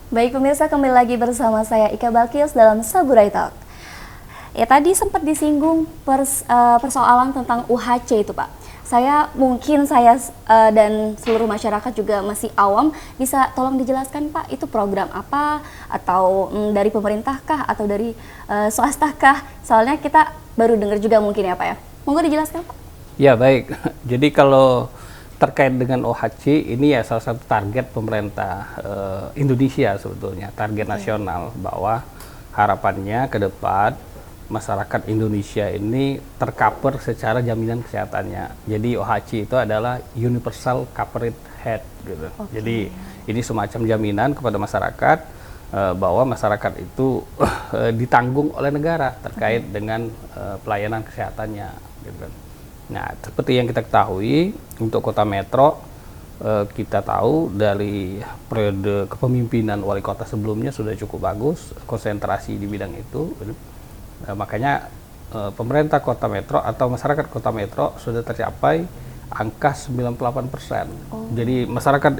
Baik pemirsa, kembali lagi bersama saya Ika Balkis dalam Saburai Talk. Ya tadi sempat disinggung persoalan tentang UHC itu Pak. Dan seluruh masyarakat juga masih awam, bisa tolong dijelaskan Pak, itu program apa atau dari pemerintah kah atau dari swasta kah? Soalnya kita baru dengar juga mungkin ya Pak ya. Monggo dijelaskan Pak. Ya baik, jadi kalau terkait dengan OHC ini ya salah satu target pemerintah Indonesia sebetulnya, target nasional bahwa harapannya ke depan masyarakat Indonesia ini tercover secara jaminan kesehatannya. Jadi OHC itu adalah Universal Covered Health gitu. Jadi ini semacam jaminan kepada masyarakat bahwa masyarakat itu ditanggung oleh negara terkait dengan pelayanan kesehatannya gitu. Nah, seperti yang kita ketahui untuk Kota Metro, kita tahu dari periode kepemimpinan wali kota sebelumnya sudah cukup bagus konsentrasi di bidang itu. Makanya pemerintah Kota Metro atau masyarakat Kota Metro sudah tercapai angka 98%. Jadi masyarakat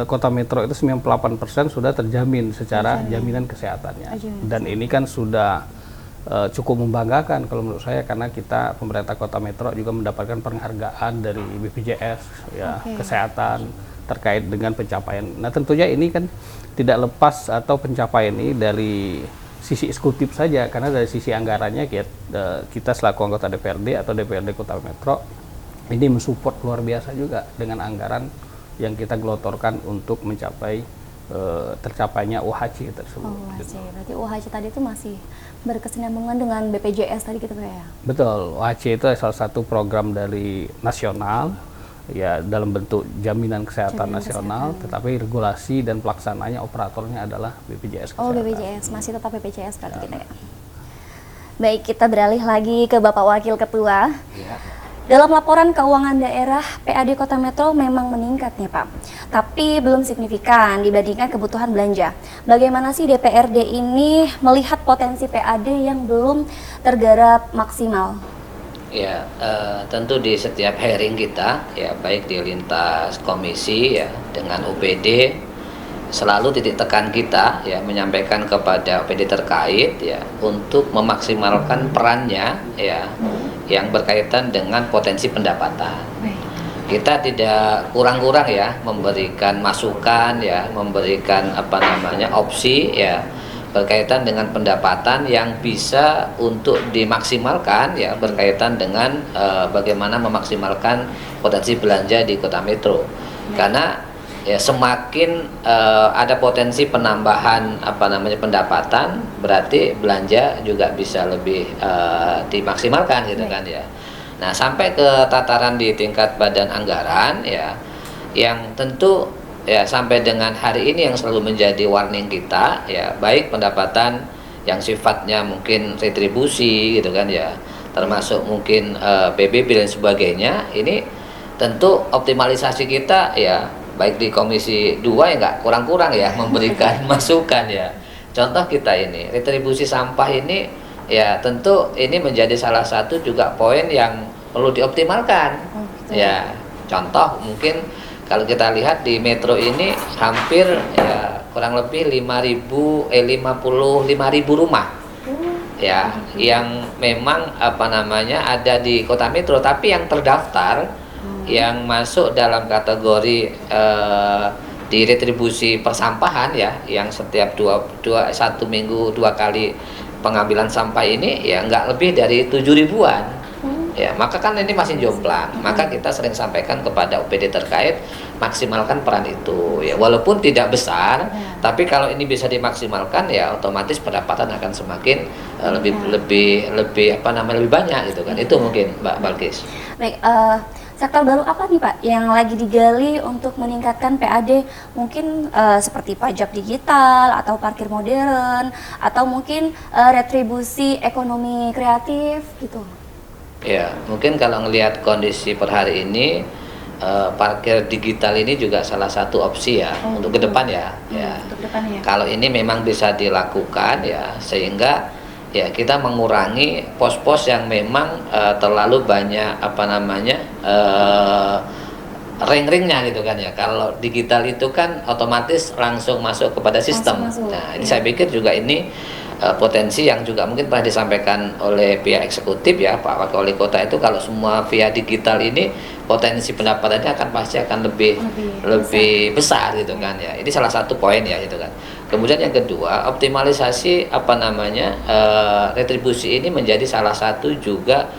Kota Metro itu 98% sudah terjamin secara jaminan kesehatannya. Dan ini kan sudah cukup membanggakan kalau menurut saya, karena kita pemerintah Kota Metro juga mendapatkan penghargaan dari BPJS ya, kesehatan terkait dengan pencapaian. Nah, tentunya ini kan tidak lepas atau pencapaian ini dari sisi eksekutif saja, karena dari sisi anggarannya kita selaku anggota DPRD atau DPRD Kota Metro ini mensupport luar biasa juga dengan anggaran yang kita gelontorkan untuk mencapai tercapainya UHC tersebut. UHC, berarti UHC tadi itu masih berkesinambungan dengan BPJS tadi gitu Pak ya? Betul, UHC itu salah satu program dari nasional ya, dalam bentuk jaminan kesehatan nasional, tetapi regulasi dan pelaksananya operatornya adalah BPJS Kesehatan. Oh BPJS, masih tetap BPJS berarti kita ya. Baik, kita beralih lagi ke Bapak Wakil Ketua. Ya. Dalam laporan keuangan daerah, PAD Kota Metro memang meningkat nih Pak, tapi belum signifikan dibandingkan kebutuhan belanja. Bagaimana sih DPRD ini melihat potensi PAD yang belum tergarap maksimal? Ya, tentu di setiap hearing kita, ya baik di lintas komisi ya dengan UPD, selalu titik tekan kita ya menyampaikan kepada UPD terkait ya untuk memaksimalkan perannya ya yang berkaitan dengan potensi pendapatan. Kita tidak kurang-kurang ya memberikan masukan ya, memberikan opsi ya berkaitan dengan pendapatan yang bisa untuk dimaksimalkan ya berkaitan dengan bagaimana memaksimalkan potensi belanja di Kota Metro. Karena ya semakin ada potensi penambahan pendapatan, berarti belanja juga bisa lebih dimaksimalkan gitu kan ya. Nah, sampai ke tataran di tingkat badan anggaran ya, yang tentu ya sampai dengan hari ini yang selalu menjadi warning kita ya, baik pendapatan yang sifatnya mungkin retribusi gitu kan ya, termasuk mungkin PBB dan sebagainya, ini tentu optimalisasi kita ya baik di Komisi 2 ya nggak kurang-kurang ya memberikan masukan ya. Contoh kita ini retribusi sampah ini ya, tentu ini menjadi salah satu juga poin yang perlu dioptimalkan. Ya, contoh mungkin kalau kita lihat di Metro ini hampir ya kurang lebih 55.000 rumah ya yang memang ada di Kota Metro, tapi yang terdaftar yang masuk dalam kategori di retribusi persampahan ya, yang setiap satu minggu 2 kali pengambilan sampah ini ya nggak lebih dari 7.000-an ya, maka kan ini masih jomplang. Maka kita sering sampaikan kepada OPD terkait maksimalkan peran itu ya, walaupun tidak besar tapi kalau ini bisa dimaksimalkan ya otomatis pendapatan akan semakin lebih banyak gitu kan. Itu mungkin Mbak Balkis. Baik, sektor baru apa nih Pak yang lagi digali untuk meningkatkan PAD? Mungkin seperti pajak digital atau parkir modern atau mungkin retribusi ekonomi kreatif gitu. Ya, mungkin kalau ngelihat kondisi per hari ini parkir digital ini juga salah satu opsi ya untuk ke depan ya. Untuk depan ya. Kalau ini memang bisa dilakukan ya, sehingga ya kita mengurangi pos-pos yang memang terlalu banyak ring-ringnya gitu kan ya. Kalau digital itu kan otomatis langsung masuk kepada sistem. Langsung masuk, Nah, ini iya. saya pikir juga ini potensi yang juga mungkin pernah disampaikan oleh pihak eksekutif ya, Pak Wakil Wali Kota, itu kalau semua via digital ini potensi pendapatannya pasti akan lebih besar gitu kan ya. Ini salah satu poin ya gitu kan. Kemudian yang kedua, optimalisasi retribusi ini menjadi salah satu juga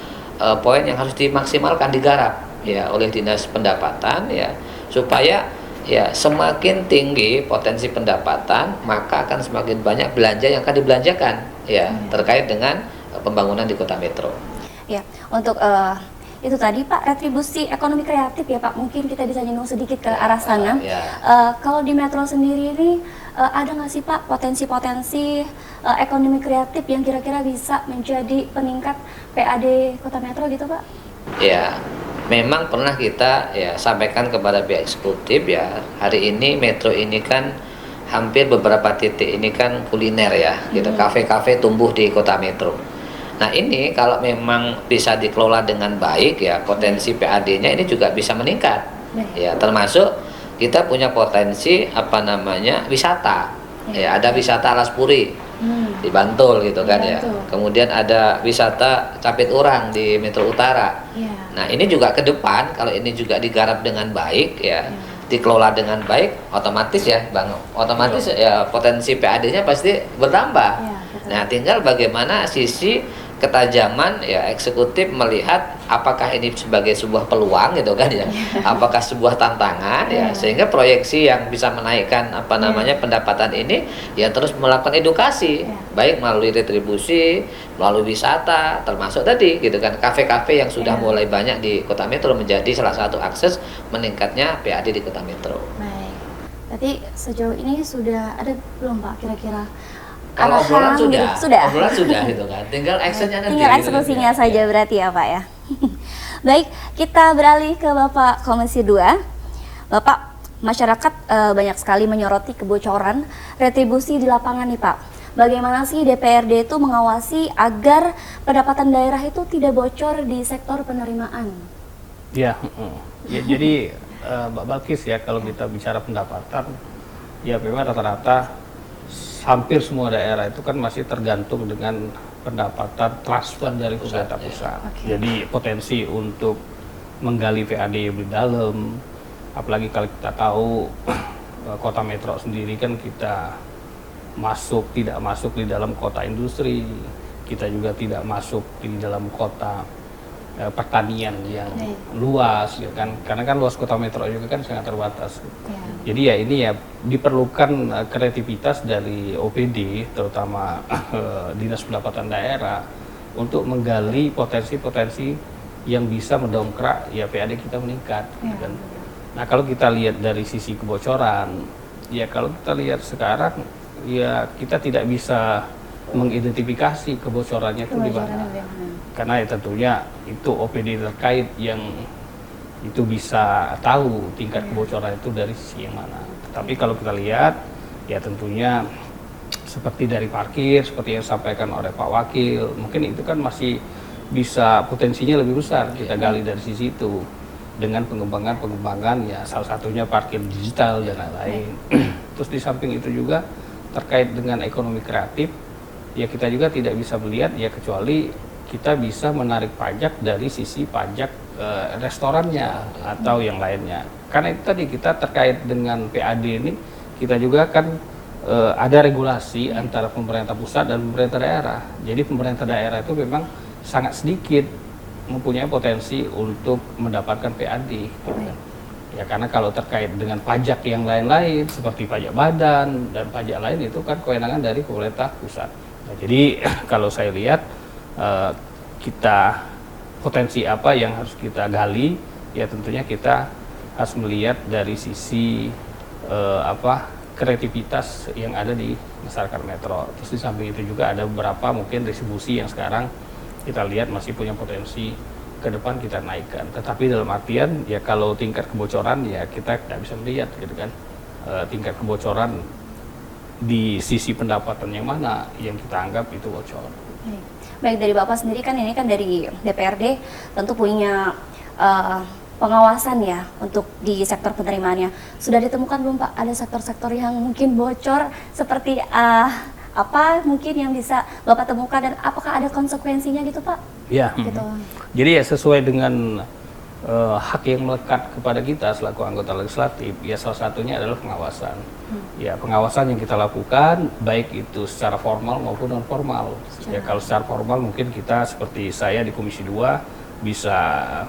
poin yang harus dimaksimalkan, digarap ya oleh Dinas Pendapatan ya, supaya ya semakin tinggi potensi pendapatan maka akan semakin banyak belanja yang akan dibelanjakan ya terkait dengan pembangunan di Kota Metro. Ya, untuk itu tadi Pak, retribusi ekonomi kreatif ya Pak, mungkin kita bisa nyinggung sedikit ke arah sana. Kalau di Metro sendiri ini ada nggak sih Pak potensi-potensi ekonomi kreatif yang kira-kira bisa menjadi peningkat PAD Kota Metro gitu Pak? Ya, memang pernah kita ya sampaikan kepada pihak eksekutif ya, hari ini Metro ini kan hampir beberapa titik ini kan kuliner ya, gitu, kafe-kafe tumbuh di Kota Metro. Nah ini kalau memang bisa dikelola dengan baik ya, potensi PAD-nya ini juga bisa meningkat. Ya, termasuk kita punya potensi wisata. Ya, ada wisata Alas Puri di Bantul gitu kan ya. Kemudian ada wisata Capit Urang di Metro Utara. Nah, ini juga ke depan kalau ini juga digarap dengan baik ya, dikelola dengan baik, otomatis ya Bang, otomatis ya potensi PAD-nya pasti bertambah. Nah, tinggal bagaimana sisi ketajaman ya eksekutif melihat apakah ini sebagai sebuah peluang gitu kan ya, apakah sebuah tantangan ya, sehingga proyeksi yang bisa menaikkan pendapatan ini ya terus melakukan edukasi baik melalui retribusi, melalui wisata, termasuk tadi gitu kan kafe-kafe yang sudah mulai banyak di Kota Metro menjadi salah satu akses meningkatnya PAD di Kota Metro. Baik, berarti sejauh ini sudah ada belum Pak kira-kira? Kalau obrolan sudah gitu kan, tinggal actionnya nanti. Tinggal eksekusinya saja berarti ya Pak ya. Baik, kita beralih ke Bapak Komisi 2. Bapak, masyarakat banyak sekali menyoroti kebocoran retribusi di lapangan nih Pak. Bagaimana sih DPRD itu mengawasi agar pendapatan daerah itu tidak bocor di sektor penerimaan? Ya, jadi Mbak Balkis ya, kalau kita bicara pendapatan, ya memang rata-rata hampir semua daerah itu kan masih tergantung dengan pendapatan transfer dari pemerintah pusat. Jadi potensi untuk menggali PAD lebih dalam, apalagi kalau kita tahu Kota Metro sendiri kan kita tidak masuk di dalam kota industri, kita juga tidak masuk di dalam kota pertanian yang luas ya kan, karena kan luas Kota Metro juga kan sangat terbatas. Jadi ya ini ya diperlukan kreativitas dari OPD, terutama Dinas Pendapatan Daerah, untuk menggali potensi-potensi yang bisa mendongkrak ya PAD kita meningkat gitu kan. Nah, kalau kita lihat dari sisi kebocoran, ya kalau kita lihat sekarang ya kita tidak bisa mengidentifikasi kebocorannya itu di mana. Karena ya tentunya itu OPD terkait yang itu bisa tahu tingkat kebocoran itu dari sisi yang mana. Tapi kalau kita lihat ya tentunya seperti dari parkir, seperti yang disampaikan oleh Pak Wakil, mungkin itu kan masih bisa potensinya lebih besar kita gali dari sisi itu dengan pengembangan ya salah satunya parkir digital dan lain-lain. Terus di samping itu juga terkait dengan ekonomi kreatif, ya kita juga tidak bisa melihat ya kecuali kita bisa menarik pajak dari sisi pajak restorannya atau yang lainnya. Karena itu tadi kita terkait dengan PAD ini, kita juga kan ada regulasi antara pemerintah pusat dan pemerintah daerah. Jadi pemerintah daerah itu memang sangat sedikit mempunyai potensi untuk mendapatkan PAD. Gitu kan. Ya karena kalau terkait dengan pajak yang lain-lain seperti pajak badan dan pajak lain itu kan kewenangan dari pemerintah pusat. Nah, jadi kalau saya lihat kita potensi apa yang harus kita gali, ya tentunya kita harus melihat dari sisi kreativitas yang ada di masyarakat Metro. Terus di samping itu juga ada beberapa mungkin distribusi yang sekarang kita lihat masih punya potensi ke depan kita naikkan. Tetapi dalam artian ya kalau tingkat kebocoran ya kita tidak bisa melihat gitu kan, tingkat kebocoran di sisi pendapatan yang mana yang kita anggap itu bocor. Baik, dari Bapak sendiri kan ini kan dari DPRD tentu punya pengawasan ya untuk di sektor penerimaannya. Sudah ditemukan belum Pak ada sektor-sektor yang mungkin bocor seperti apa mungkin yang bisa Bapak temukan dan apakah ada konsekuensinya gitu Pak? Ya, Gitu. jadi ya sesuai dengan hak yang melekat kepada kita selaku anggota legislatif, ya salah satunya adalah pengawasan. Ya pengawasan yang kita lakukan baik itu secara formal maupun non formal. Ya kalau secara formal mungkin kita seperti saya di Komisi 2 bisa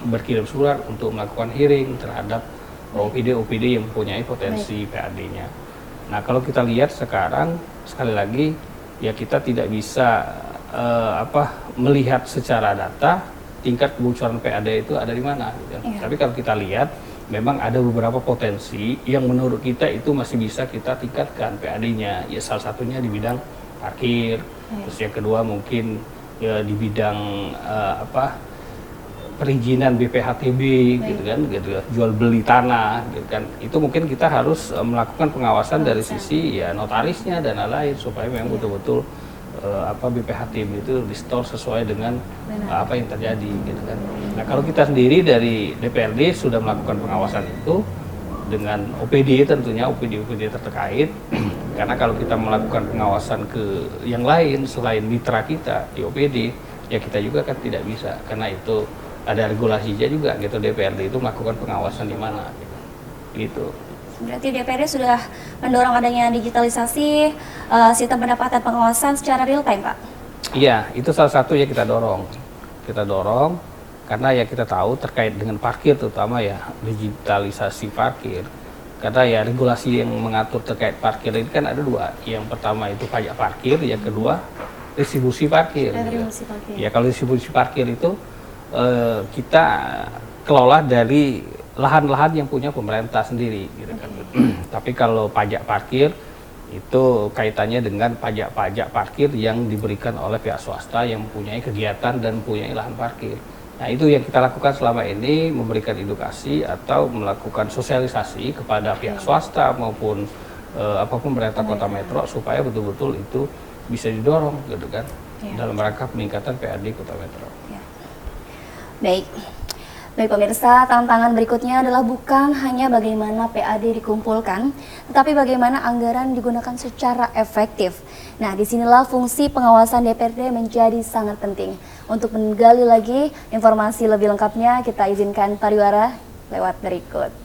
berkirim surat untuk melakukan hearing terhadap OPD-OPD yang mempunyai potensi PAD-nya. Nah kalau kita lihat sekarang sekali lagi ya kita tidak bisa melihat secara data tingkat kebocoran PAD itu ada di mana. Gitu. Tapi kalau kita lihat memang ada beberapa potensi yang menurut kita itu masih bisa kita tingkatkan PAD-nya. Ya salah satunya di bidang parkir, terus yang kedua mungkin ya di bidang perizinan BPHTB gitu kan, jual beli tanah gitu kan. Itu mungkin kita harus melakukan pengawasan dari sisi ya notarisnya dan lain-lain supaya memang betul-betul BPHTB itu di-store sesuai dengan apa yang terjadi gitu kan. Nah, kalau kita sendiri dari DPRD sudah melakukan pengawasan itu dengan OPD tentunya OPD terkait karena kalau kita melakukan pengawasan ke yang lain selain mitra kita di OPD ya kita juga kan tidak bisa karena itu ada regulasinya juga gitu. DPRD itu melakukan pengawasan di mana gitu. Berarti DPRD sudah mendorong adanya digitalisasi sistem pendapatan pengawasan secara real time Pak? Iya, itu salah satu yang kita dorong. Kita dorong karena ya kita tahu terkait dengan parkir terutama ya digitalisasi parkir. Karena ya regulasi yang mengatur terkait parkir ini kan ada dua. Yang pertama itu pajak parkir, yang kedua distribusi parkir. Ya kalau distribusi parkir itu kita kelola dari lahan-lahan yang punya pemerintah sendiri gitu kan. Tapi kalau pajak parkir itu kaitannya dengan pajak-pajak parkir yang diberikan oleh pihak swasta yang mempunyai kegiatan dan mempunyai lahan parkir. Nah itu yang kita lakukan selama ini, memberikan edukasi atau melakukan sosialisasi kepada pihak swasta maupun pemerintah Kota Metro supaya betul-betul itu bisa didorong gitu kan dalam rangka peningkatan PAD Kota Metro. Baik pemirsa, tantangan berikutnya adalah bukan hanya bagaimana PAD dikumpulkan, tetapi bagaimana anggaran digunakan secara efektif. Nah, disinilah fungsi pengawasan DPRD menjadi sangat penting. Untuk menggali lagi informasi lebih lengkapnya, kita izinkan pariwara lewat berikut.